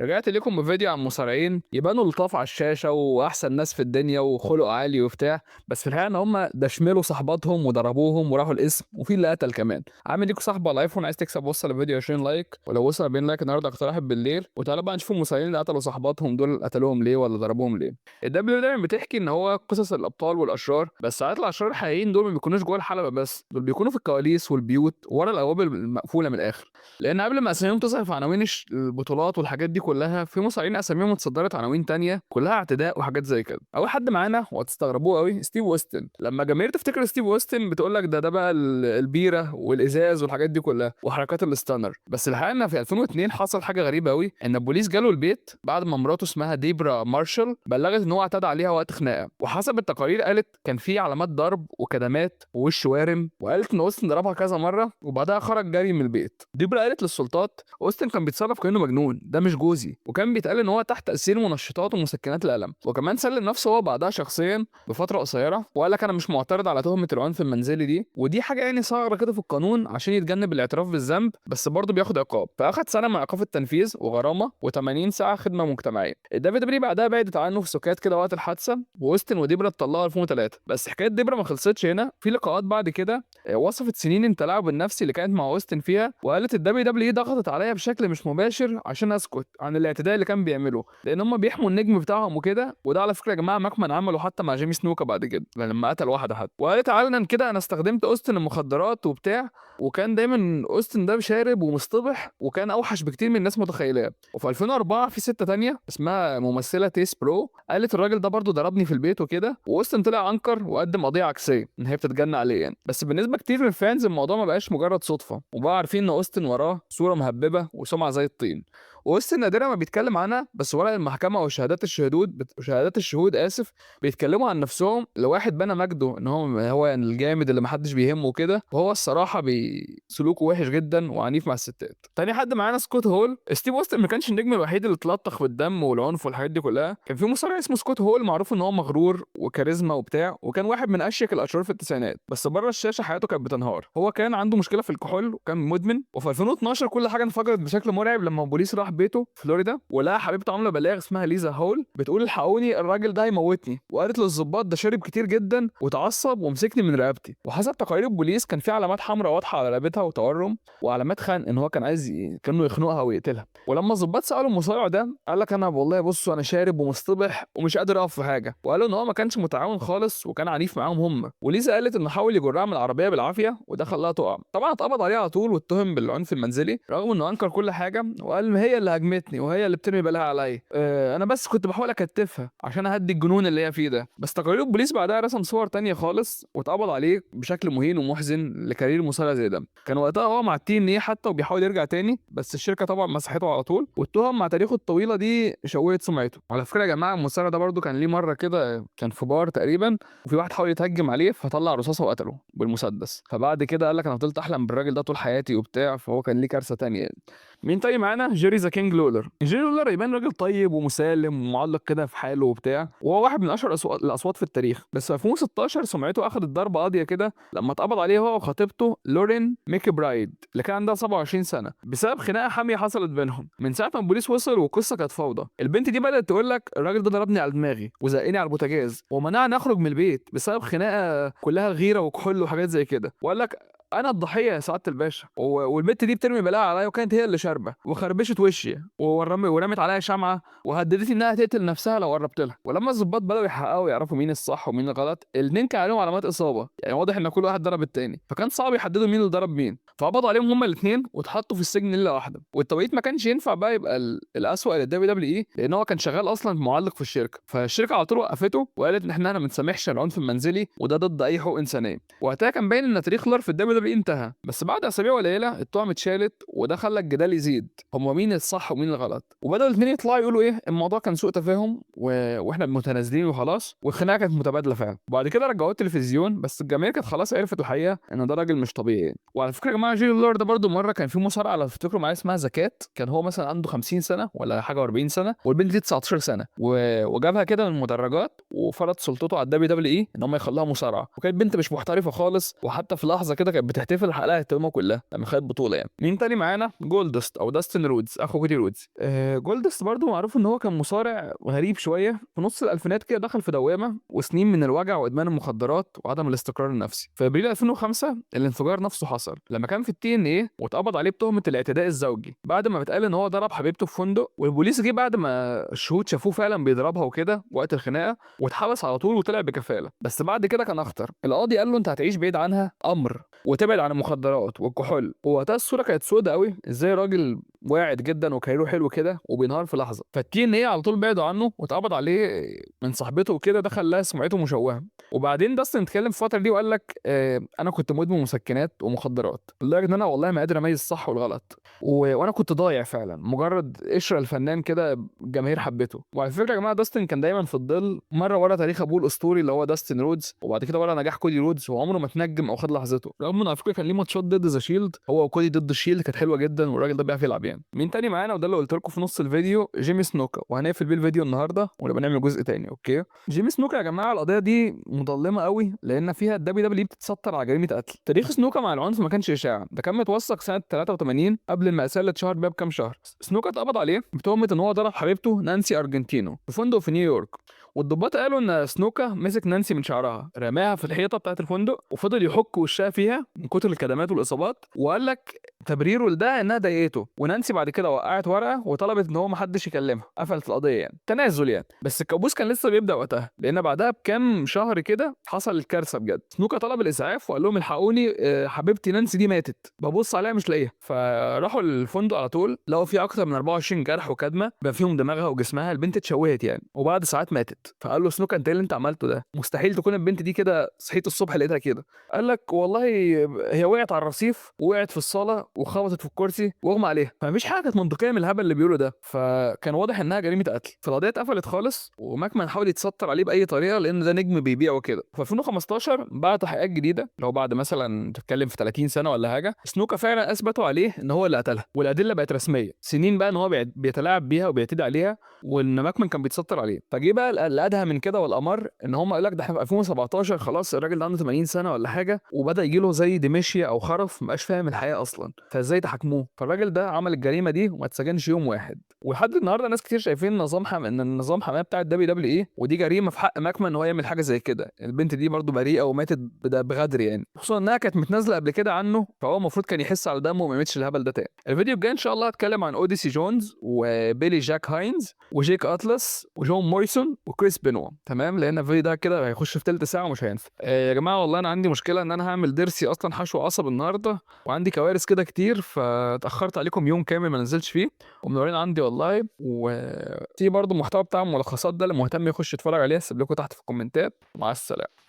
رجعت لكم بفيديو عن مصارعين يبانوا لطاف على الشاشة وأحسن ناس في الدنيا وخلق عالي وبتاع، بس في الحقيقة إن هم دشملوا صحباتهم وضربوهم وراحوا القسم وفي اللي قتل كمان. عامل ليكوا صاحب على الايفون عايز تكسب، وصل الفيديو 20 لايك، ولو وصل 40 لايك النهارده اقتراح بالليل، وتعالى بقى نشوف المصارعين اللي قتلوا صحباتهم دول قتلوهم ليه ولا ضربوهم ليه. الدبليو دايما بتحكي ان هو قصص الابطال والاشرار، بس ساعات الاشرار الحقيقيين دول ما بيكونوش جوه الحلبة، بس دول بيكونوا في الكواليس والبيوت ورا الابواب المقفولة من الاخر. لان قبل ما اساميهم تظهر في عناوين البطولات والحاجات دي كلها، في مصارعين اساميهم اتصدرت عناوين تانية كلها اعتداء وحاجات زي كده. اول حد معانا وهتستغربوه قوي ستيف اوستن. لما جماهير تفتكر ستيف اوستن بتقول لك ده بقى البيره والازاز والحاجات دي كلها وحركات الستانر، بس الحقيقه ان في 2002 حصل حاجه غريبه قوي، ان البوليس جاله البيت بعد ما مراته اسمها ديبرا مارشال بلغت ان هو اعتدى عليها وقت خناقه، وحسب التقارير قالت كان في علامات ضرب وكدمات ووش وارم، وقالت ان اوستن ضربها كذا مره وبعدها خرج جري من البيت. ديبرا قالت للسلطات اوستن كان بيتصرف كانه مجنون، ده مش جوزي، وكان بيتقال ان هو تحت تاثير منشطات ومسكنات الالم، وكمان سلم نفسه هو بعدها شخصيا بفتره قصيره وقال لك انا مش معترض على تهمه العنف المنزلي دي، ودي حاجه يعني ثغره كده في القانون عشان يتجنب الاعتراف بالذنب، بس برضه بياخد عقاب، فاخد سنه مع ايقاف التنفيذ وغرامه و80 ساعه خدمه مجتمعيه. الدبليو دبليو بعدها بعدت عنه في سكات كده وقت الحادثه، واوستن وديبرا اتطلقوا 2003. بس حكايه ديبرا ما خلصتش هنا، في لقاءات بعد كده وصفت سنين التلاعب النفسي اللي كانت مع اوستن فيها، وقالت الدبليو دبليو ضغطت عليا بشكل مش مباشر عشان اسكت عن الاعتداء اللي كان بيعمله، لان هم بيحموا النجم بتاعهم وكده، وده على فكره يا جماعه مكمن عمله حتى مع جيمي سنوكا بعد كده لما قتل واحده حد، وقالت علنا كده انا استخدمت اوستن المخدرات وبتاع، وكان دايما اوستن ده شارب ومصطبح وكان اوحش بكتير من الناس متخيلاه. وفي 2004 في ست تانية اسمها ممثله تيس برو قالت الراجل ده برضو ضربني في البيت وكده، واوستن طلع انكر وقدم قضيه عكسيه ان هي بتتجنى عليه يعني. بس بالنسبه كتير للفانز الموضوع ما بقاش مجرد صدفه، وبقى عارفين ان اوستن وراه صوره مهببه وسمعه زي الطين. واوستن نادرا ما بيتكلم عنها، بس ورق المحكمه وشهادات شهادات الشهود بيتكلموا عن نفسهم لواحد بنى مجده ان هو يعني الجامد اللي محدش بيهمه وكده، وهو الصراحه سلوكه وحش جدا وعنيف مع الستات. تاني حد معانا سكوت هول. ستيف اوستن ما كانش النجم الوحيد اللي اتلطخ بالدم والعنف والحاجات دي كلها، كان في مصارع اسمه سكوت هول معروف ان هو مغرور وكاريزما وبتاع، وكان واحد من اشيك الاشرار في التسعينات، بس بره الشاشه حياته كانت بتنهار. هو كان عنده مشكله في الكحول وكان مدمن، وفي 2012 كل حاجه انفجرت بشكل مرعب لما البوليس راح بيته في فلوريدا ولقى حبيبته عامله بلاغ اسمها ليزا هول بتقول الحقوني الراجل ده هيموتني، وقالت للظباط ده شرب كتير جدا واتعصب ومسكني من رقبتي. وحسب تقارير البوليس كان في علامات حمراء واضحه على رقبتها وتورم وعلامات خنق ان هو كان عايز كانه يخنقها ويقتلها. ولما الظباط سالوا المصارع ده قال لك انا والله بصوا انا شارب ومصطبح ومش قادر اقف في حاجه، وقالوا ان هو ما كانش متعاون خالص وكان عنيف معاهم هم. وليزا قالت انه حاول يجرها من العربيه بالعافيه وده خلاها تقع. طبعا اتقبض عليه على طول واتهم بالعنف المنزلي رغم انه انكر كل حاجه، وقال هي اللي هاجمتني وهي اللي بترمي بالها عليا، انا بس كنت بحاول اكتفها عشان اهدي الجنون اللي هي فيه ده. بس تقارير البوليس بعدها رسم صور تانية خالص واتقبض عليه بشكل مهين ومحزن لكارير مصارع زي ده. كان وقتها هو مع التي ان ايه حتى وبيحاول يرجع تاني، بس الشركه طبعا مسحته على طول، والتهم مع تاريخه الطويله دي شوهت سمعته. وعلى فكره يا جماعه المصارع ده برده كان ليه مره كده كان في بار تقريبا، وفي واحد حاول يتهجم عليه فطلع رصاصه وقتله بالمسدس، فبعد كده قال لك انا فضلت احلم بالراجل ده طول حياتي وبتاع، فهو كان ليه كارثه تانية يعني. مين تاني معانا؟ جيري ذا كينج لولر. جيري لولر يبان راجل طيب ومسالم ومعلق كده في حاله وبتاع، وهو واحد من اشهر الاصوات في التاريخ، بس في 2016 سمعته اخذت ضربه قاضيه كده لما اتقبض عليه هو وخطيبته لورين ميكي برايد اللي كان عندها 27 سنه بسبب خناقه حاميه حصلت بينهم. من ساعه ما البوليس وصل والقصه كانت فوضى، البنت دي بدات تقول لك الراجل ده ضربني على دماغي وزقني على البوتاجاز ومنعني اخرج من البيت بسبب خناقه كلها غيره وكحول وحاجات زي كده، وقال لك انا الضحيه يا سعاده الباشا، والبت دي بترمي بلاها عليا وكانت هي اللي شاربه وخربشت وشي ورمت عليا شمعه وهددتني انها تقتل نفسها لو قربت لها. ولما الظباط بداوا يحققوا يعرفوا مين الصح ومين الغلط، الاتنين كان عليهم علامات اصابه، يعني واضح ان كل واحد ضرب التاني، فكان صعب يحددوا مين اللي ضرب مين، فقبضوا عليهم هما الاثنين واتحطوا في السجن ليله واحده. والتوقيت ما كانش ينفع بقى يبقى الاسوأ للدبليو دبليو اي، لان هو كان شغال اصلا معلق في الشركه، فالشركه على طول وقفته وقالت ان احنا ما بنسامحش العنف المنزلي وده ضد اي حقوق انسانيه. وقتها كان باين ان تاريخ لار في الدبليو دبليو انتهى، بس بعد اسابيع قليله الطعم اتشالت وده خلى الجدال يزيد هما مين الصح ومين الغلط، وبداوا الاثنين يطلعوا يقولوا ايه الموضوع كان سوء تفاهم واحنا متنازلين وخلاص، والخناقه كانت متبادله فعلا. وبعد كده رجعوه التلفزيون، بس الجماهير كانت خلاص عرفت الحقيقه ان ده راجل مش طبيعي يعني. وعلى فكره يا جماعه جيري لولر ده برده مره كان في مصارعه لو تفتكروا معايا اسمها زكات، كان هو مثلا عنده 50 سنه ولا حاجه و40 سنه والبنت دي 19 سنه وجابها كده من المدرجات وفرض سلطته على الدبليو دبليو اي ان هم يخلوها مصارعه، وكانت بنت مش محترفه خالص، وحتى في لحظه كده كانت بتحتفل الحلقه اهتمامها كلها لما خدت بطوله يعني. مين تاني معانا؟ جولدست او داستن رودز، اخو كودي رودز. جولدست برضو معروف ان هو كان مصارع غريب شويه، في نص الالفينات كده دخل في دوامه وسنين من الوجع وادمان المخدرات وعدم الاستقرار النفسي. في ابريل 2005 الانفجار نفسه حصل لما كان في التي ان ايه واتقبض عليه بتهمه الاعتداء الزوجي، بعد ما اتقال ان هو ضرب حبيبته في فندق، والبوليس جه بعد ما الشهود شافوه فعلا بيضربها وكده وقت الخناقه، واتحبس على طول وطلع بكفاله. بس بعد كده كان اخطر، القاضي قال له انت هتعيش بعيد عنها امر وتبعد عن المخدرات والكحول. ووقتها الصوره كانت سودة قوي، ازاي راجل واعد جدا وكاريره حلو كده وبينهار في لحظه. فالتي ان ايه على طول بعدوا عنه واتقبض عليه من صاحبته وكده، ده خلاها سمعته مشوهه. وبعدين داستن اتكلم في الفتره دي وقال لك انا كنت مدمن مسكنات ومخدرات لدرجه ان انا والله ما قادر اميز الصح والغلط، وانا كنت ضايع فعلا، مجرد قشره الفنان كده الجماهير حبته. وعلى فكره يا جماعه داستن كان دايما في الظل، مره ورا تاريخ ابوه الاسطوري اللي هو داستن رودز، وبعد كده ورا نجاح كودي رودز، وعمره ما تنجم او خد لحظته، رغم ان على فكره كان ليه ماتشات ضد ذا شيلد هو وكودي ضد الشيلد كانت حلوه جدا، والراجل ده بيعرف يلعب يعني. مين تاني معانا؟ وده اللي قلت لكم في نص الفيديو، جيمي سنوكا، وهنقفل بيه الفيديو النهارده ونبقى نعمل جزء تاني. اوكي. جيمي سنوكا يا جماعه القضيه دي مظلمه قوي، لان فيها الدبليو دبليو بتتستر على جريمه قتل. تاريخ سنوكا مع العنف ما كانش اشاعه، ده كان متوثق سنه 83 قبل المأساة اللي اتشهر بيها بكام شهر. سنوكا اتقبض عليه بتهمه ان هو ضرب حبيبته نانسي ارجنتينو في فندق في نيويورك، والضباط قالوا ان سنوكا مسك نانسي من شعرها رماها في الحيطه بتاعه الفندق وفضل يحك وشها فيها من كتر الكدمات والاصابات، وقال لك تبريره لده انها ضايقته. ونانسي بعد كده وقعت ورقه وطلبت ان هو ما حدش يكلمها، قفلت القضيه يعني تنازل يعني. بس الكابوس كان لسه بيبدا وقتها، لان بعدها بكام شهر كده حصل الكارثه بجد. سنوكا طلب الاسعاف وقال لهم الحقوني حبيبتي نانسي دي ماتت، ببص عليها مش لاقيها. فراحوا الفندق على طول لقوا فيه اكتر من 24 جرح وكدمه بما فيهم دماغها وجسمها، البنت اتشوهت يعني، وبعد ساعات ماتت. فقال له سنوكا انت ايه اللي انت عملته ده؟ مستحيل تكون البنت دي كده صحيت الصبح لقيتها كده. قال لك والله هي وقعت على الرصيف ووقعت في الصاله وخبطت في الكرسي واغمى عليها، فمفيش حاجه كانت منطقيه من الهبل اللي بيقوله ده. فكان واضح انها جريمه قتل. فالقضيه اتقفلت خالص، وماكمان حاول يتستر عليه باي طريقه لان ده نجم بيبيع وكده. في 2015 بعد تحقيقات جديده، لو بعد مثلا تتكلم في 30 سنه ولا حاجه، سنوكا فعلا اثبتوا عليه ان هو اللي قتلها، والادله بقت رسميه سنين بقى ان هو بيتلاعب بيها وبيعتدي عليها، وان ماكمان كان بيتستر عليه. فجه بقى الادهى من كده والامر ان هم قال لك ده احنا في 2017 خلاص الراجل ده عنده 80 سنه ولا حاجه، وبدا يجي له زي ديميشيا او خرف، مبقاش فاهم الحياه اصلا، فازاي تحاكموه؟ فالراجل ده عمل الجريمه دي وما اتسجنش يوم واحد. ولحد النهارده ناس كتير شايفين ان النظام حمايه بتاع الدبليو دبليو اي، ودي جريمه في حق ماكمان ان هو يعمل حاجه زي كده. البنت دي برضو بريئه وماتت بغدر يعني، خصوصا انها كانت متنازله قبل كده عنه، فهو المفروض كان يحس على دمه وما يعملش الهبل ده تاني. الفيديو الجاي ان شاء الله هتكلم عن اوديسي جونز وبيلي جاك هاينز وجيك اتلس وجون موريسون وكريس بينوا، تمام؟ لان الفيديو ده كده هيخش في تلت ساعه ومش هينفع. يا جماعه والله انا عندي مشكله ان انا هعمل ضرسي اصلا حشو عصب النهارده، وعندي كوارث كده كتير، فاتاخرت عليكم يوم كامل ما نزلتش فيه، ومنورين عندي والله. وفي برضه المحتوى بتاع الملخصات ده اللي مهتم يخش يتفرج عليه، هسيب لكم تحت في الكومنتات. مع السلامه.